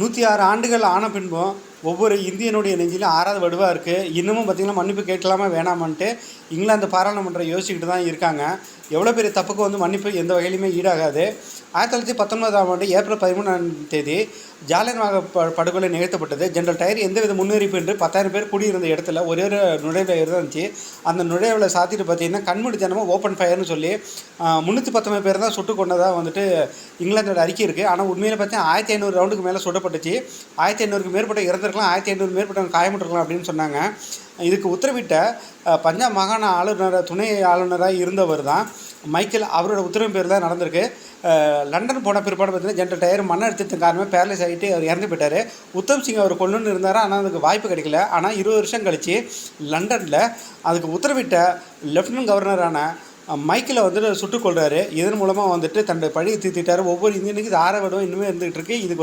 106 ஆண்டுகள் ஆன பின்பும் ஒவ்வொரு இந்தியனுடைய நெஞ்சிலும் ஆறாவது வடுவாக இருக்குது. இன்னமும் பார்த்திங்கன்னா மன்னிப்பு கேட்கலாமா வேணாமான்ட்டு இங்கிலாந்து பாராளுமன்றம் யோசிச்சுக்கிட்டு தான் இருக்காங்க. எவ்வளோ பெரிய தப்புக்கு மன்னிப்பு எந்த வகையிலுமே ஈடாகாது. 1919ஆம் ஆண்டு ஏப்ரல் 13ஆம் தேதி ஜாலியன்வாலா படுகொலை நிகழ்த்தப்பட்டது. ஜெனரல் டயர் எந்தவித முன்னறிவிப்பு என்று 10,000 பேர் கூடியிருந்த இடத்துல ஒரே ஒரு நுழைவு இருந்துச்சு. அந்த நுழைவில் சாத்திட்டு பார்த்தீங்கன்னா கண்மூடித்தனமாக ஓப்பன் ஃபயர்னு சொல்லி 319 பேர் தான் சுட்டு கொண்டதாக இங்கிலாந்தோட அறிக்கை இருக்குது. ஆனால் உண்மையில் பார்த்தீங்கன்னா 1500 ரவுண்டுக்கு மேலே சுடப்பட்டுச்சு. 1500க்கு மேற்பட்ட இறந்துருக்கலாம், 1500 மேற்பட்டவங்க காயமுட்டிருக்கலாம் அப்படின்னு சொன்னாங்க. இதுக்கு உத்தரவிட்ட பஞ்சாப் மாகாண துணை ஆளுநராக இருந்தவர் தான் மைக்கேல். அவரோட உத்தரவின் பேர் தான் நடந்திருக்கு. லண்டன் போன பிற்பாடு பார்த்தீங்கன்னா ஜெனரல் டயர் மன அழுத்தத்தின் காரணமாக பேரலைஸ் ஆகிட்டு அவர் இறந்து போயிட்டார். உத்தம் சிங் அவர் கொல்லுன்னு இருந்தார், ஆனால் அதுக்கு வாய்ப்பு கிடைக்கல. ஆனால் 20 வருஷம் கழித்து லண்டனில் அதுக்கு உத்தரவிட்ட லெஃப்டினன்ட் கவர்னரான மைக்கேலை சுட்டுக் கொள்கிறாரு. இதன் மூலமாக தன்னுடைய பழியை தீர்த்திட்டார். ஒவ்வொரு இந்தியனுக்கும் இது ஆற விடவும் இன்னுமே இருந்துகிட்டு இருக்கு. இதுக்கு